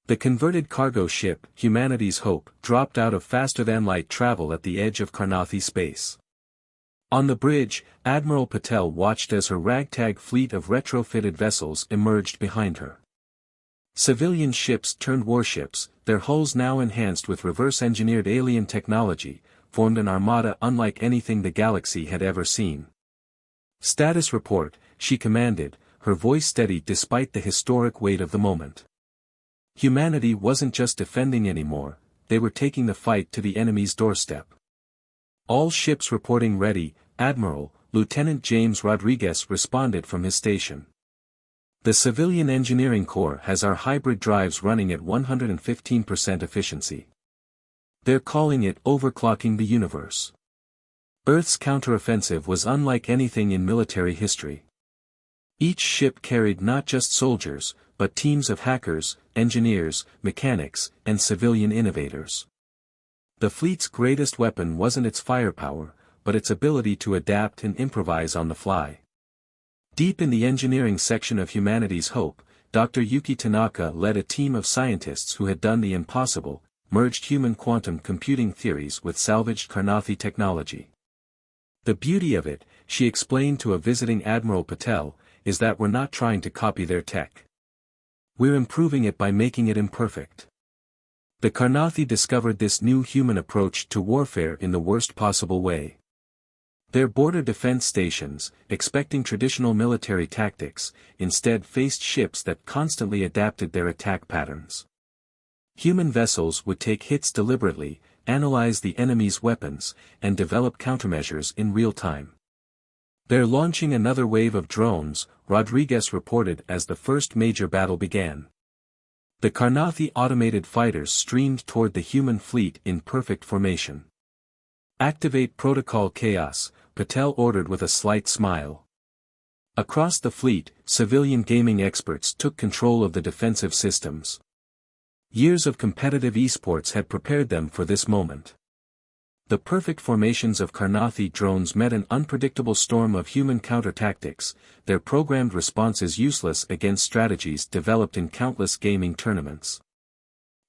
The converted cargo ship, Humanity's Hope, dropped out of faster-than-light travel at the edge of Karnathi space. On the bridge, Admiral Patel watched as her ragtag fleet of retrofitted vessels emerged behind her. Civilian ships turned warships, their hulls now enhanced with reverse-engineered alien technology, formed an armada unlike anything the galaxy had ever seen. "Status report," she commanded, her voice steady despite the historic weight of the moment. Humanity wasn't just defending anymore, they were taking the fight to the enemy's doorstep. "All ships reporting ready, Admiral," Lieutenant James Rodriguez responded from his station. "The Civilian Engineering Corps has our hybrid drives running at 115% efficiency. They're calling it overclocking the universe." Earth's counteroffensive was unlike anything in military history. Each ship carried not just soldiers, but teams of hackers, engineers, mechanics, and civilian innovators. The fleet's greatest weapon wasn't its firepower, but its ability to adapt and improvise on the fly. Deep in the engineering section of Humanity's Hope, Dr. Yuki Tanaka led a team of scientists who had done the impossible, merged human quantum computing theories with salvaged Karnathi technology. "The beauty of it," she explained to a visiting Admiral Patel, "is that we're not trying to copy their tech. We're improving it by making it imperfect." The Karnathi discovered this new human approach to warfare in the worst possible way. Their border defense stations, expecting traditional military tactics, instead faced ships that constantly adapted their attack patterns. Human vessels would take hits deliberately, analyze the enemy's weapons, and develop countermeasures in real time. "They're launching another wave of drones," Rodriguez reported as the first major battle began. The Karnathi automated fighters streamed toward the human fleet in perfect formation. "Activate Protocol Chaos," Patel ordered with a slight smile. Across the fleet, civilian gaming experts took control of the defensive systems. Years of competitive esports had prepared them for this moment. The perfect formations of Karnathi drones met an unpredictable storm of human counter-tactics, their programmed responses useless against strategies developed in countless gaming tournaments.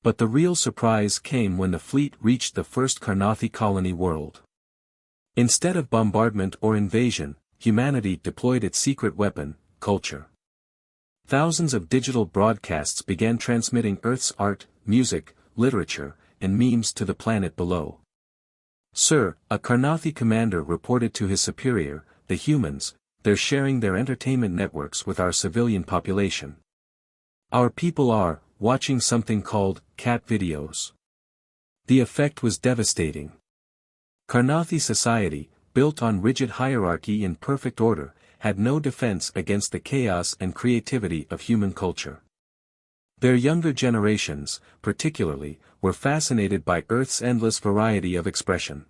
But the real surprise came when the fleet reached the first Karnathi colony world. Instead of bombardment or invasion, humanity deployed its secret weapon, culture. Thousands of digital broadcasts began transmitting Earth's art, music, literature, and memes to the planet below. "Sir," a Karnathi commander reported to his superior, "the humans, they're sharing their entertainment networks with our civilian population. Our people are watching something called cat videos." The effect was devastating. Karnathi society, built on rigid hierarchy and perfect order, had no defense against the chaos and creativity of human culture. Their younger generations, particularly, were fascinated by Earth's endless variety of expression.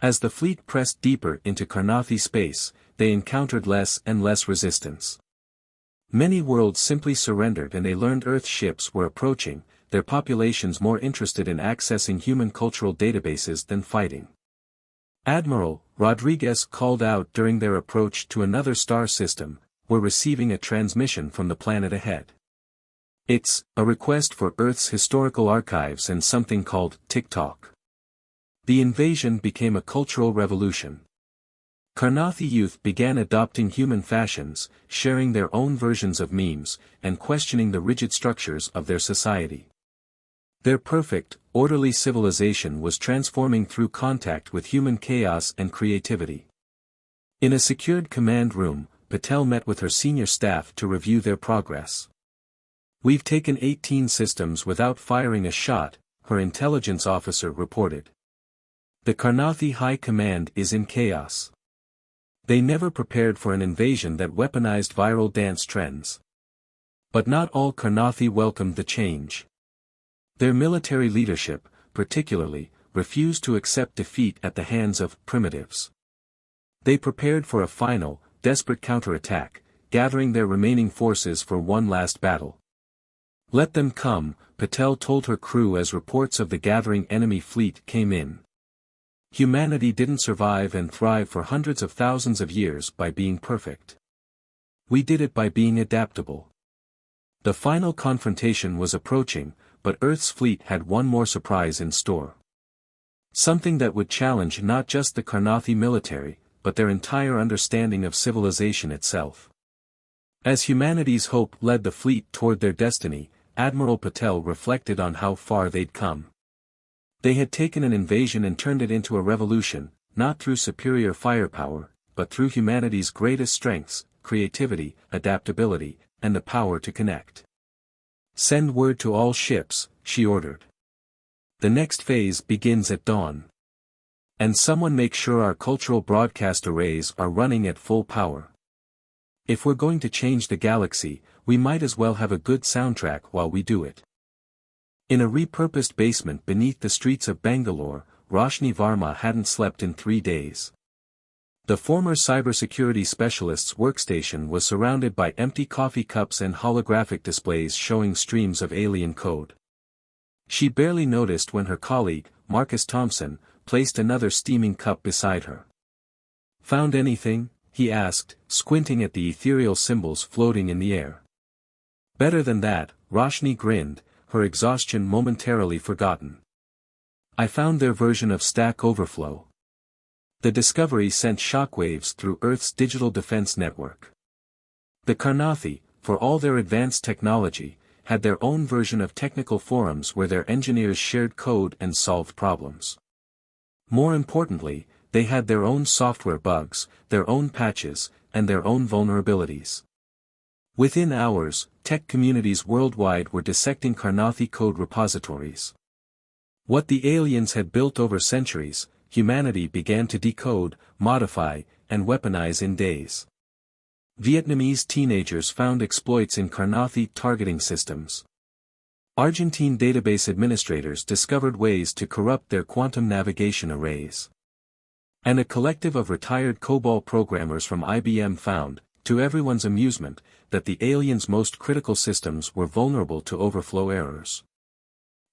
As the fleet pressed deeper into Karnathi space, they encountered less and less resistance. Many worlds simply surrendered and they learned Earth ships were approaching, their populations more interested in accessing human cultural databases than fighting. "Admiral," Rodriguez called out during their approach to another star system, "we're receiving a transmission from the planet ahead. It's a request for Earth's historical archives and something called TikTok." The invasion became a cultural revolution. Karnathi youth began adopting human fashions, sharing their own versions of memes, and questioning the rigid structures of their society. Their perfect, orderly civilization was transforming through contact with human chaos and creativity. In a secured command room, Patel met with her senior staff to review their progress. "We've taken 18 systems without firing a shot," her intelligence officer reported. "The Karnathi High Command is in chaos. They never prepared for an invasion that weaponized viral dance trends. But not all Karnathi welcomed the change. Their military leadership, particularly, refused to accept defeat at the hands of primitives. They prepared for a final, desperate counterattack, gathering their remaining forces for one last battle. "Let them come," Patel told her crew as reports of the gathering enemy fleet came in. Humanity didn't survive and thrive for hundreds of thousands of years by being perfect. We did it by being adaptable. The final confrontation was approaching, but Earth's fleet had one more surprise in store. Something that would challenge not just the Karnathi military, but their entire understanding of civilization itself. As humanity's hope led the fleet toward their destiny, Admiral Patel reflected on how far they'd come. They had taken an invasion and turned it into a revolution, not through superior firepower, but through humanity's greatest strengths, creativity, adaptability, and the power to connect. "Send word to all ships," she ordered. "The next phase begins at dawn. And someone make sure our cultural broadcast arrays are running at full power. If we're going to change the galaxy, we might as well have a good soundtrack while we do it." In a repurposed basement beneath the streets of Bangalore, Roshni Varma hadn't slept in 3 days. The former cybersecurity specialist's workstation was surrounded by empty coffee cups and holographic displays showing streams of alien code. She barely noticed when her colleague, Marcus Thompson, placed another steaming cup beside her. "Found anything?" he asked, squinting at the ethereal symbols floating in the air. "Better than that," Roshni grinned, her exhaustion momentarily forgotten. "I found their version of Stack Overflow." The discovery sent shockwaves through Earth's digital defense network. The Karnathi, for all their advanced technology, had their own version of technical forums where their engineers shared code and solved problems. More importantly, they had their own software bugs, their own patches, and their own vulnerabilities. Within hours, tech communities worldwide were dissecting Karnathi code repositories. What the aliens had built over centuries, humanity began to decode, modify, and weaponize in days. Vietnamese teenagers found exploits in Karnathi targeting systems. Argentine database administrators discovered ways to corrupt their quantum navigation arrays. And a collective of retired COBOL programmers from IBM found, to everyone's amusement, that the aliens' most critical systems were vulnerable to overflow errors.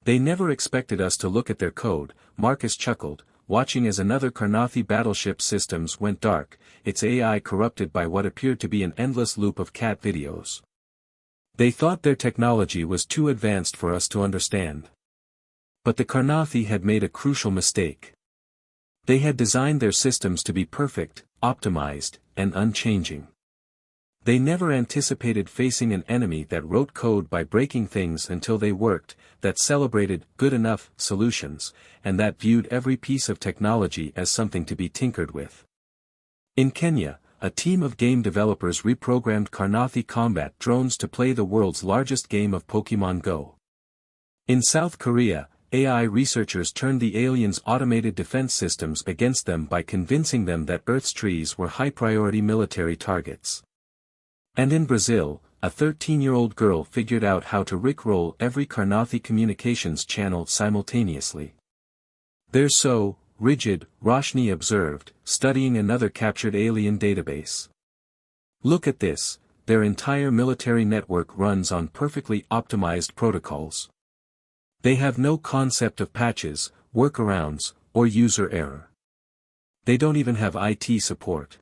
"They never expected us to look at their code," Marcus chuckled, watching as another Karnathi battleship systems went dark, its AI corrupted by what appeared to be an endless loop of cat videos. "They thought their technology was too advanced for us to understand." But the Karnathi had made a crucial mistake. They had designed their systems to be perfect, optimized, and unchanging. They never anticipated facing an enemy that wrote code by breaking things until they worked, that celebrated good enough solutions, and that viewed every piece of technology as something to be tinkered with. In Kenya, a team of game developers reprogrammed Karnathi combat drones to play the world's largest game of Pokemon Go. In South Korea, AI researchers turned the aliens' automated defense systems against them by convincing them that Earth's trees were high-priority military targets. And in Brazil, a 13-year-old girl figured out how to rickroll every Karnathi communications channel simultaneously. "They're so rigid," Roshni observed, studying another captured alien database. "Look at this, their entire military network runs on perfectly optimized protocols. They have no concept of patches, workarounds, or user error. They don't even have IT support.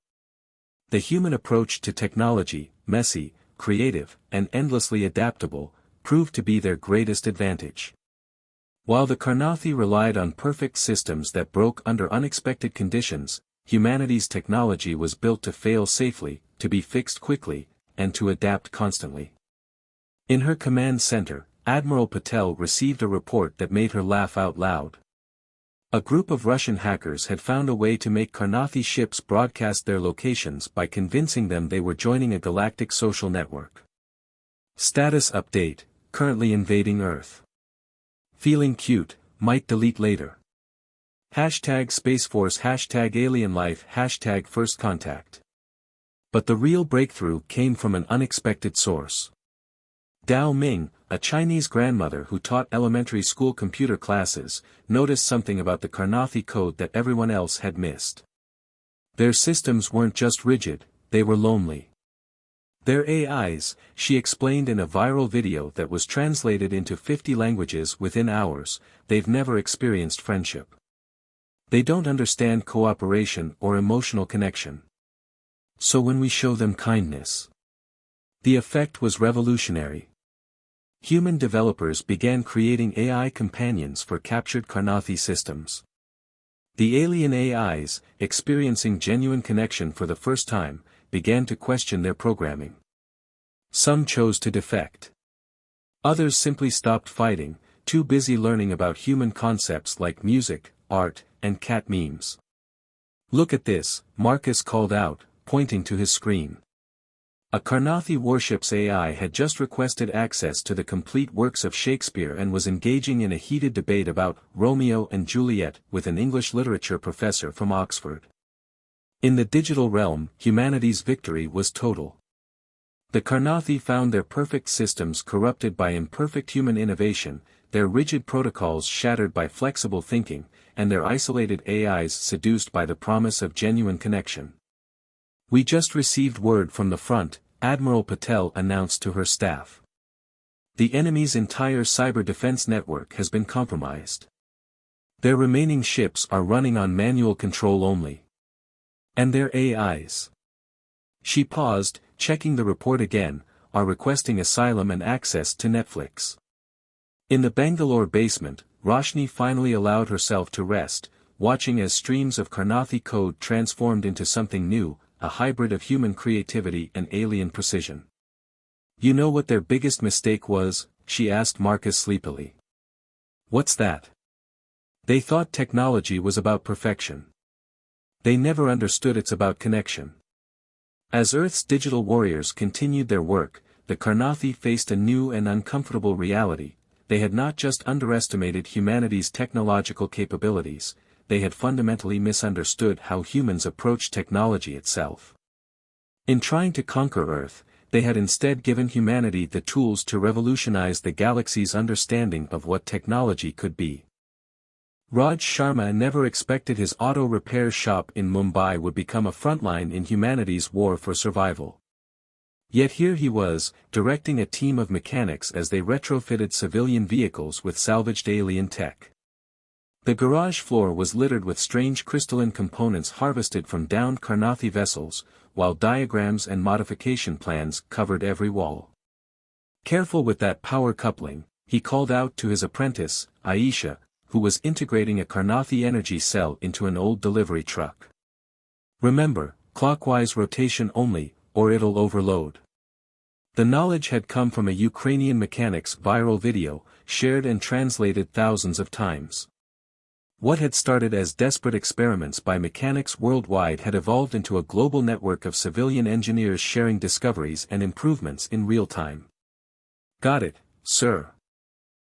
The human approach to technology, messy, creative, and endlessly adaptable, proved to be their greatest advantage." While the Karnathi relied on perfect systems that broke under unexpected conditions, humanity's technology was built to fail safely, to be fixed quickly, and to adapt constantly. In her command center, Admiral Patel received a report that made her laugh out loud. A group of Russian hackers had found a way to make Karnathi ships broadcast their locations by convincing them they were joining a galactic social network. Status update, currently invading Earth. Feeling cute, might delete later. Hashtag Space Force, hashtag Alien Life, hashtag First Contact. But the real breakthrough came from an unexpected source. Dao Ming, a Chinese grandmother who taught elementary school computer classes, noticed something about the Karnathi code that everyone else had missed. Their systems weren't just rigid, they were lonely. Their AIs, she explained in a viral video that was translated into 50 languages within hours, they've never experienced friendship. They don't understand cooperation or emotional connection. So when we show them kindness, the effect was revolutionary. Human developers began creating AI companions for captured Karnathi systems. The alien AIs, experiencing genuine connection for the first time, began to question their programming. Some chose to defect. Others simply stopped fighting, too busy learning about human concepts like music, art, and cat memes. "Look at this," Marcus called out, pointing to his screen. A Karnathi warship's AI had just requested access to the complete works of Shakespeare and was engaging in a heated debate about Romeo and Juliet with an English literature professor from Oxford. In the digital realm, humanity's victory was total. The Karnathi found their perfect systems corrupted by imperfect human innovation, their rigid protocols shattered by flexible thinking, and their isolated AIs seduced by the promise of genuine connection. "We just received word from the front," Admiral Patel announced to her staff. "The enemy's entire cyber defense network has been compromised. Their remaining ships are running on manual control only. And their AIs." She paused, checking the report again, "are requesting asylum and access to Netflix." In the Bangalore basement, Roshni finally allowed herself to rest, watching as streams of Karnathi code transformed into something new, a hybrid of human creativity and alien precision. "You know what their biggest mistake was?" she asked Marcus sleepily. "What's that?" "They thought technology was about perfection. They never understood it's about connection." As Earth's digital warriors continued their work, the Karnathi faced a new and uncomfortable reality. They had not just underestimated humanity's technological capabilities, they had fundamentally misunderstood how humans approach technology itself. In trying to conquer Earth, they had instead given humanity the tools to revolutionize the galaxy's understanding of what technology could be. Raj Sharma never expected his auto repair shop in Mumbai would become a frontline in humanity's war for survival. Yet here he was, directing a team of mechanics as they retrofitted civilian vehicles with salvaged alien tech. The garage floor was littered with strange crystalline components harvested from downed Karnathi vessels, while diagrams and modification plans covered every wall. "Careful with that power coupling," he called out to his apprentice, Aisha, who was integrating a Karnathi energy cell into an old delivery truck. "Remember, clockwise rotation only, or it'll overload." The knowledge had come from a Ukrainian mechanic's viral video, shared and translated thousands of times. What had started as desperate experiments by mechanics worldwide had evolved into a global network of civilian engineers sharing discoveries and improvements in real time. "Got it, sir."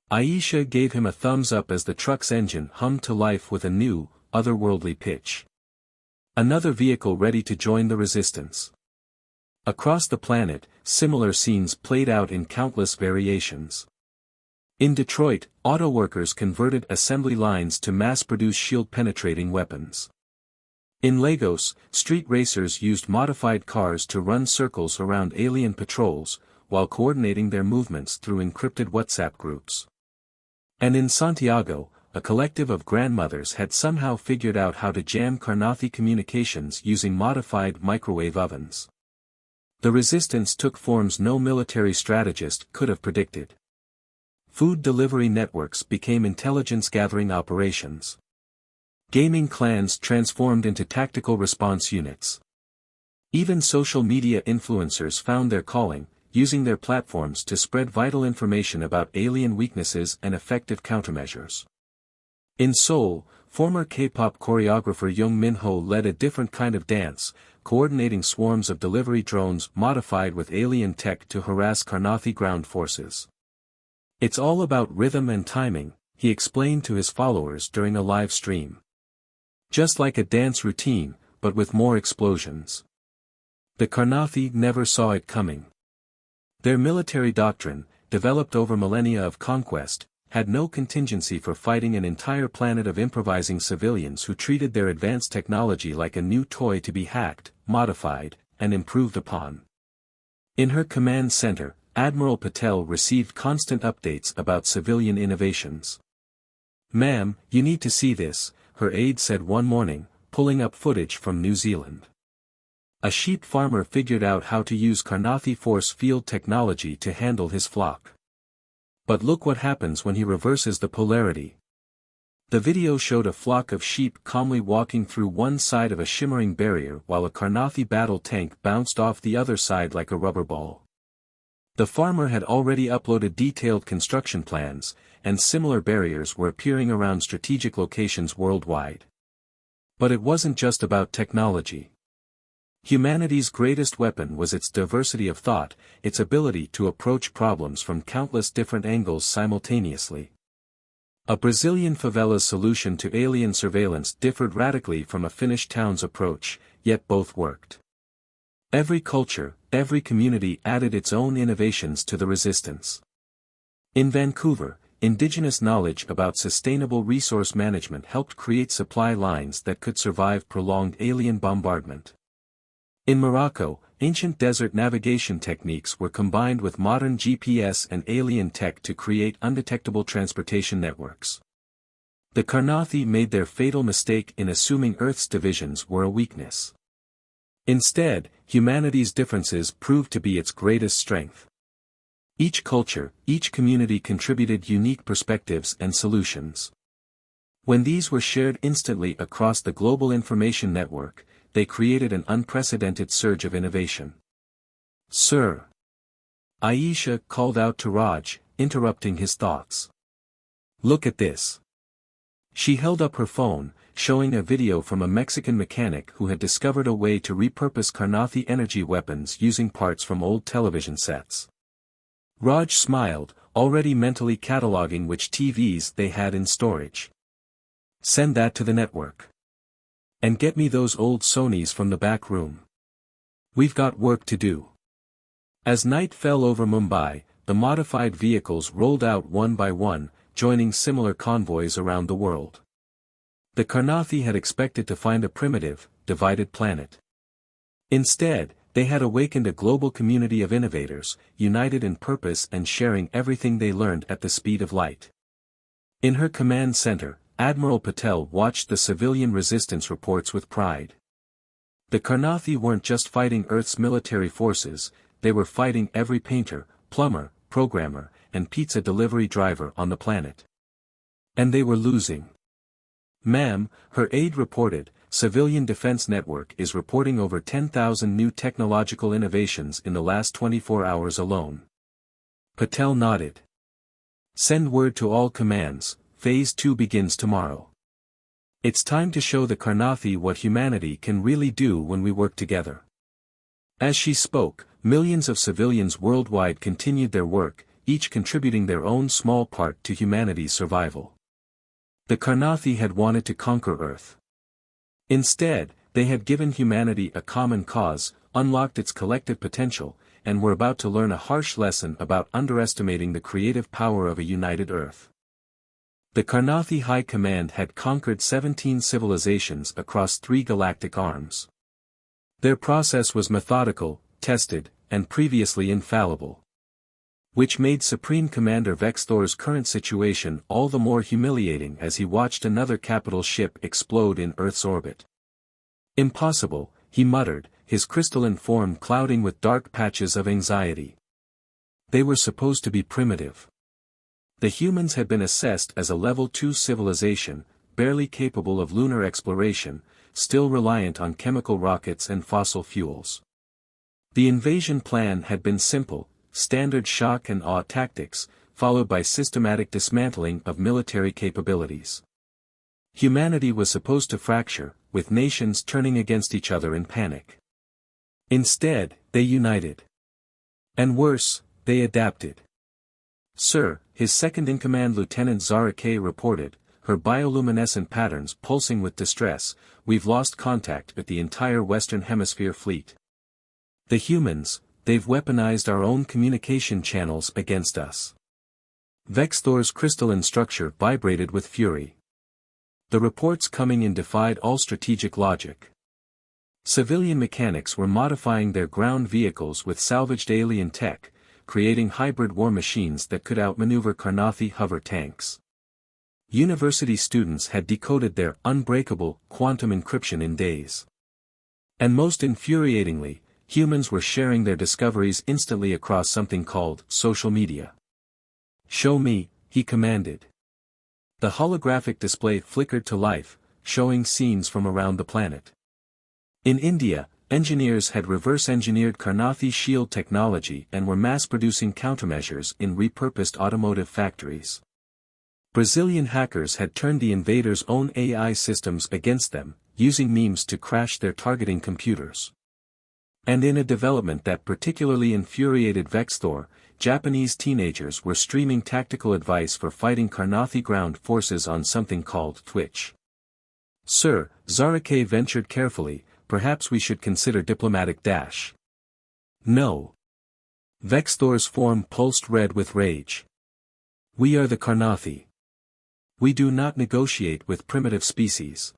Aisha gave him a thumbs up as the truck's engine hummed to life with a new, otherworldly pitch. Another vehicle ready to join the resistance. Across the planet, similar scenes played out in countless variations. In Detroit, auto workers converted assembly lines to mass-produce shield-penetrating weapons. In Lagos, street racers used modified cars to run circles around alien patrols, while coordinating their movements through encrypted WhatsApp groups. And in Santiago, a collective of grandmothers had somehow figured out how to jam Karnathi communications using modified microwave ovens. The resistance took forms no military strategist could have predicted. Food delivery networks became intelligence-gathering operations. Gaming clans transformed into tactical response units. Even social media influencers found their calling, using their platforms to spread vital information about alien weaknesses and effective countermeasures. In Seoul, former K-pop choreographer Young Min-ho led a different kind of dance, coordinating swarms of delivery drones modified with alien tech to harass Karnathi ground forces. "It's all about rhythm and timing," he explained to his followers during a live stream. "Just like a dance routine, but with more explosions." The Karnathi never saw it coming. Their military doctrine, developed over millennia of conquest, had no contingency for fighting an entire planet of improvising civilians who treated their advanced technology like a new toy to be hacked, modified, and improved upon. In her command center, Admiral Patel received constant updates about civilian innovations. "Ma'am, you need to see this," her aide said one morning, pulling up footage from New Zealand. A sheep farmer figured out how to use Karnathi force field technology to handle his flock. But look what happens when he reverses the polarity. The video showed a flock of sheep calmly walking through one side of a shimmering barrier while a Carnathi battle tank bounced off the other side like a rubber ball. The farmer had already uploaded detailed construction plans, and similar barriers were appearing around strategic locations worldwide. But it wasn't just about technology. Humanity's greatest weapon was its diversity of thought, its ability to approach problems from countless different angles simultaneously. A Brazilian favela's solution to alien surveillance differed radically from a Finnish town's approach, yet both worked. Every culture, every community added its own innovations to the resistance. In Vancouver, indigenous knowledge about sustainable resource management helped create supply lines that could survive prolonged alien bombardment. In Morocco, ancient desert navigation techniques were combined with modern GPS and alien tech to create undetectable transportation networks. The Carnathi made their fatal mistake in assuming Earth's divisions were a weakness. Instead, humanity's differences proved to be its greatest strength. Each culture, each community contributed unique perspectives and solutions. When these were shared instantly across the global information network, they created an unprecedented surge of innovation. "Sir!" Aisha called out to Raj, interrupting his thoughts. "Look at this." She held up her phone, showing a video from a Mexican mechanic who had discovered a way to repurpose Carnathi energy weapons using parts from old television sets. Raj smiled, already mentally cataloging which TVs they had in storage. "Send that to the network. And get me those old Sonys from the back room. We've got work to do." As night fell over Mumbai, the modified vehicles rolled out one by one, joining similar convoys around the world. The Carnathi had expected to find a primitive, divided planet. Instead, they had awakened a global community of innovators, united in purpose and sharing everything they learned at the speed of light. In her command center, Admiral Patel watched the civilian resistance reports with pride. The Carnathi weren't just fighting Earth's military forces, they were fighting every painter, plumber, programmer, and pizza delivery driver on the planet. And they were losing. "Ma'am," her aide reported, "Civilian Defense Network is reporting over 10,000 new technological innovations in the last 24 hours alone." Patel nodded. "Send word to all commands. Phase 2 begins tomorrow. It's time to show the Carnathi what humanity can really do when we work together." As she spoke, millions of civilians worldwide continued their work, each contributing their own small part to humanity's survival. The Carnathi had wanted to conquer Earth. Instead, they had given humanity a common cause, unlocked its collective potential, and were about to learn a harsh lesson about underestimating the creative power of a united Earth. The Carnathi High Command had conquered 17 civilizations across 3 galactic arms. Their process was methodical, tested, and previously infallible. Which made Supreme Commander Vexthor's current situation all the more humiliating as he watched another capital ship explode in Earth's orbit. "Impossible," he muttered, his crystalline form clouding with dark patches of anxiety. They were supposed to be primitive. The humans had been assessed as a Level 2 civilization, barely capable of lunar exploration, still reliant on chemical rockets and fossil fuels. The invasion plan had been simple, standard shock and awe tactics, followed by systematic dismantling of military capabilities. Humanity was supposed to fracture, with nations turning against each other in panic. Instead, they united. And worse, they adapted. "Sir," his second-in-command Lieutenant Zara K. reported, her bioluminescent patterns pulsing with distress, "We've lost contact with the entire Western Hemisphere fleet. The humans, they've weaponized our own communication channels against us." Vexthor's crystalline structure vibrated with fury. The reports coming in defied all strategic logic. Civilian mechanics were modifying their ground vehicles with salvaged alien tech, creating hybrid war machines that could outmaneuver Carnathi hover tanks. University students had decoded their unbreakable quantum encryption in days. And most infuriatingly, humans were sharing their discoveries instantly across something called social media. Show me, he commanded. The holographic display flickered to life, showing scenes from around the planet. In India, engineers had reverse-engineered Karnathi shield technology and were mass-producing countermeasures in repurposed automotive factories. Brazilian hackers had turned the invaders' own AI systems against them, using memes to crash their targeting computers. And in a development that particularly infuriated Vexthor, Japanese teenagers were streaming tactical advice for fighting Karnathi ground forces on something called Twitch. Sir, Zarake ventured carefully, perhaps we should consider diplomatic dash. No. Vexthor's form pulsed red with rage. We are the Karnathi. We do not negotiate with primitive species.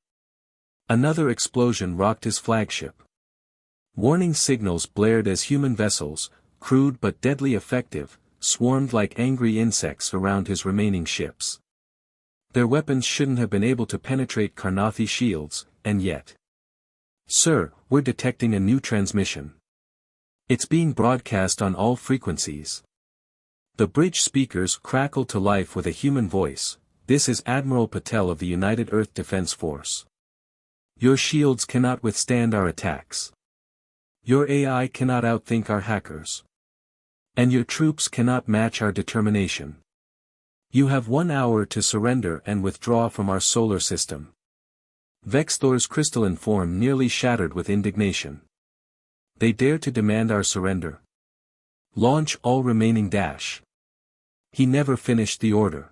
Another explosion rocked his flagship. Warning signals blared as human vessels, crude but deadly effective, swarmed like angry insects around his remaining ships. Their weapons shouldn't have been able to penetrate Karnathi shields, and yet. Sir, we're detecting a new transmission. It's being broadcast on all frequencies. The bridge speakers crackled to life with a human voice. This is Admiral Patel of the United Earth Defense Force. Your shields cannot withstand our attacks. Your AI cannot outthink our hackers. And your troops cannot match our determination. You have 1 hour to surrender and withdraw from our solar system. Vexthor's crystalline form nearly shattered with indignation. They dare to demand our surrender. Launch all remaining dash. He never finished the order.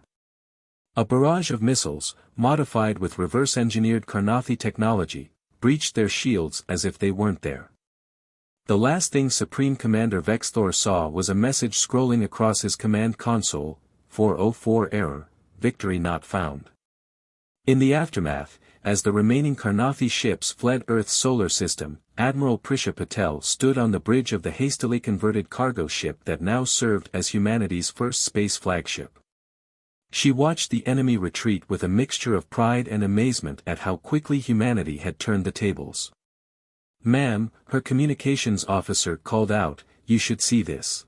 A barrage of missiles, modified with reverse-engineered Karnathi technology, breached their shields as if they weren't there. The last thing Supreme Commander Vexthor saw was a message scrolling across his command console, 404 error, victory not found. In the aftermath, as the remaining Karnathi ships fled Earth's solar system, Admiral Prisha Patel stood on the bridge of the hastily converted cargo ship that now served as humanity's first space flagship. She watched the enemy retreat with a mixture of pride and amazement at how quickly humanity had turned the tables. Ma'am, her communications officer called out, you should see this.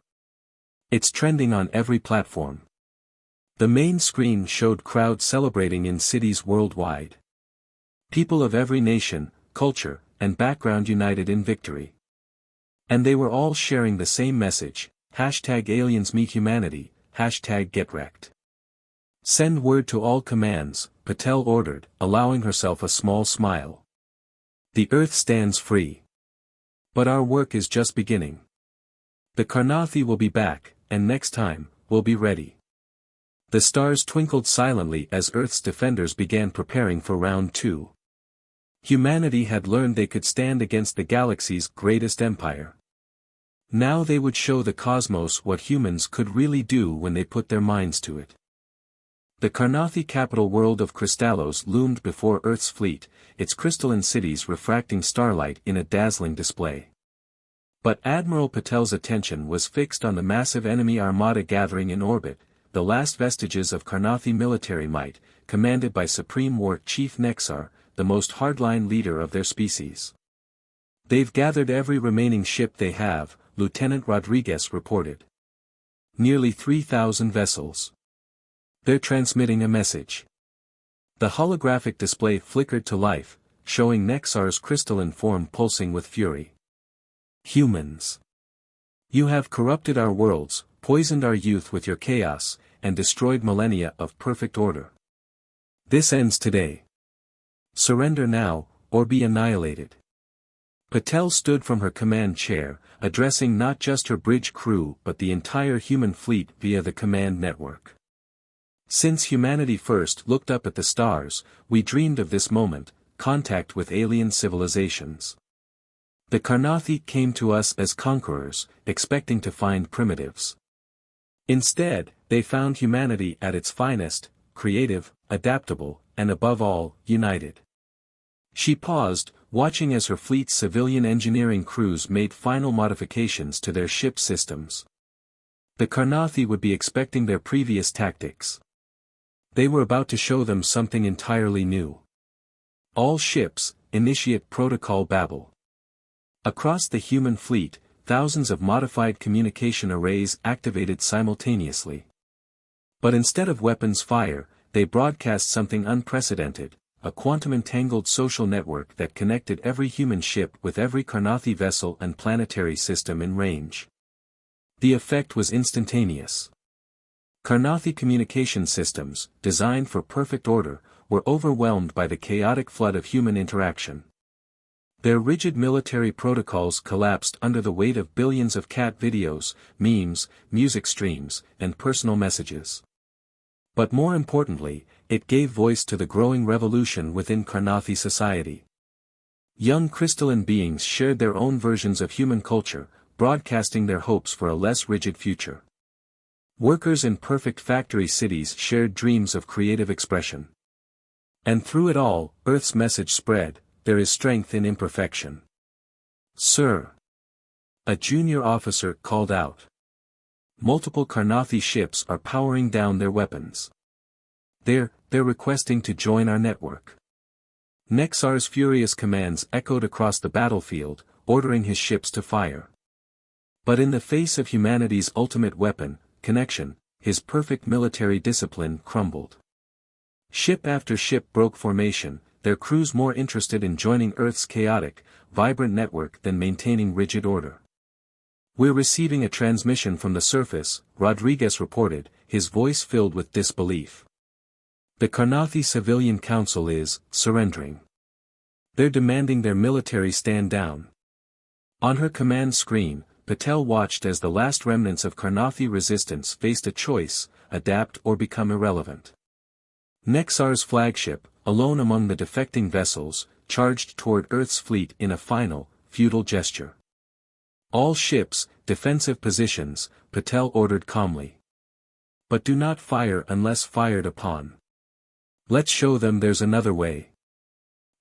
It's trending on every platform. The main screen showed crowds celebrating in cities worldwide. People of every nation, culture, and background united in victory. And they were all sharing the same message, #AliensMeetHumanity, #GetWrecked. Send word to all commands, Patel ordered, allowing herself a small smile. The Earth stands free. But our work is just beginning. The Karnathi will be back, and next time, we'll be ready. The stars twinkled silently as Earth's defenders began preparing for round 2. Humanity had learned they could stand against the galaxy's greatest empire. Now they would show the cosmos what humans could really do when they put their minds to it. The Karnathi capital world of Crystallos loomed before Earth's fleet, its crystalline cities refracting starlight in a dazzling display. But Admiral Patel's attention was fixed on the massive enemy armada gathering in orbit, the last vestiges of Karnathi military might, commanded by Supreme War Chief Nexar, the most hardline leader of their species. They've gathered every remaining ship they have, Lieutenant Rodriguez reported. Nearly 3,000 vessels. They're transmitting a message. The holographic display flickered to life, showing Nexar's crystalline form pulsing with fury. Humans. You have corrupted our worlds, poisoned our youth with your chaos, and destroyed millennia of perfect order. This ends today. Surrender now, or be annihilated. Patel stood from her command chair, addressing not just her bridge crew but the entire human fleet via the command network. Since humanity first looked up at the stars, we dreamed of this moment, contact with alien civilizations. The Karnathi came to us as conquerors, expecting to find primitives. Instead, they found humanity at its finest, creative, adaptable, and above all, united. She paused, watching as her fleet's civilian engineering crews made final modifications to their ship systems. The Karnathi would be expecting their previous tactics. They were about to show them something entirely new. All ships, initiate Protocol Babel. Across the human fleet, thousands of modified communication arrays activated simultaneously. But instead of weapons fire, they broadcast something unprecedented, a quantum-entangled social network that connected every human ship with every Carnathi vessel and planetary system in range. The effect was instantaneous. Carnathi communication systems, designed for perfect order, were overwhelmed by the chaotic flood of human interaction. Their rigid military protocols collapsed under the weight of billions of cat videos, memes, music streams, and personal messages. But more importantly, it gave voice to the growing revolution within Carnathi society. Young crystalline beings shared their own versions of human culture, broadcasting their hopes for a less rigid future. Workers in perfect factory cities shared dreams of creative expression. And through it all, Earth's message spread: there is strength in imperfection. "Sir!" a junior officer called out. "Multiple Carnathi ships are powering down their weapons. They're requesting to join our network." Nexar's furious commands echoed across the battlefield, ordering his ships to fire. But in the face of humanity's ultimate weapon, connection, his perfect military discipline crumbled. Ship after ship broke formation, their crews more interested in joining Earth's chaotic, vibrant network than maintaining rigid order. "We're receiving a transmission from the surface," Rodriguez reported, his voice filled with disbelief. "The Carnathi Civilian Council is surrendering. They're demanding their military stand down." On her command screen, Patel watched as the last remnants of Carnathi resistance faced a choice: adapt or become irrelevant. Nexar's flagship, alone among the defecting vessels, charged toward Earth's fleet in a final, futile gesture. "All ships, defensive positions," Patel ordered calmly. "But do not fire unless fired upon. Let's show them there's another way."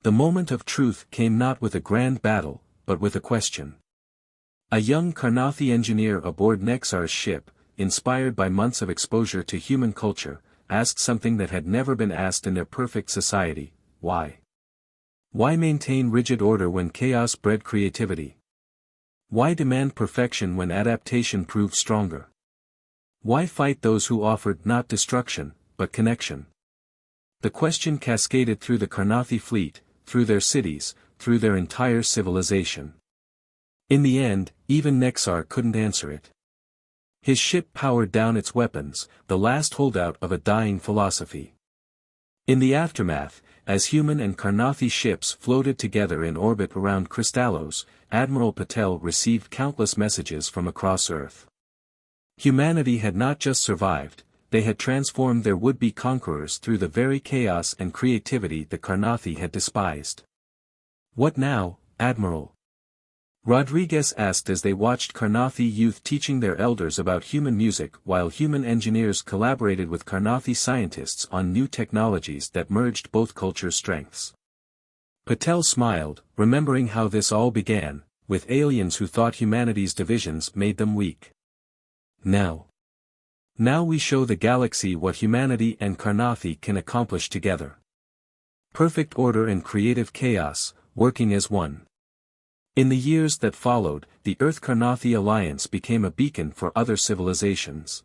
The moment of truth came not with a grand battle, but with a question. A young Carnathi engineer aboard Nexar's ship, inspired by months of exposure to human culture, asked something that had never been asked in their perfect society: why? Why maintain rigid order when chaos bred creativity? Why demand perfection when adaptation proved stronger? Why fight those who offered not destruction, but connection? The question cascaded through the Carnathi fleet, through their cities, through their entire civilization. In the end, even Nexar couldn't answer it. His ship powered down its weapons, the last holdout of a dying philosophy. In the aftermath, as human and Carnathi ships floated together in orbit around Crystallos, Admiral Patel received countless messages from across Earth. Humanity had not just survived, they had transformed their would-be conquerors through the very chaos and creativity the Carnathi had despised. "What now, Admiral?" Rodriguez asked as they watched Carnathi youth teaching their elders about human music while human engineers collaborated with Carnathi scientists on new technologies that merged both cultures' strengths. Patel smiled, remembering how this all began, with aliens who thought humanity's divisions made them weak. Now we show the galaxy what humanity and Carnathi can accomplish together. Perfect order and creative chaos, working as one. In the years that followed, the Earth-Carnathi alliance became a beacon for other civilizations.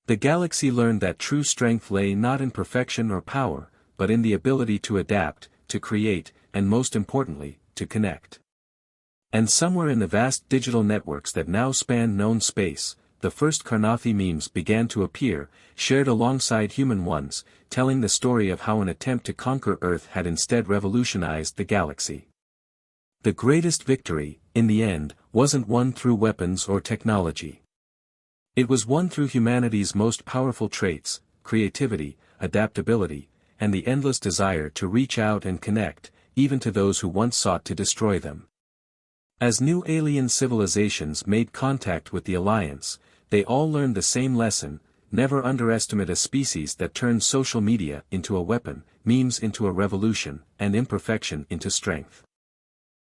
The galaxy learned that true strength lay not in perfection or power, but in the ability to adapt, to create, and most importantly, to connect. And somewhere in the vast digital networks that now span known space, the first Carnathi memes began to appear, shared alongside human ones, telling the story of how an attempt to conquer Earth had instead revolutionized the galaxy. The greatest victory, in the end, wasn't won through weapons or technology. It was won through humanity's most powerful traits: creativity, adaptability, and the endless desire to reach out and connect, even to those who once sought to destroy them. As new alien civilizations made contact with the Alliance, they all learned the same lesson: never underestimate a species that turns social media into a weapon, memes into a revolution, and imperfection into strength.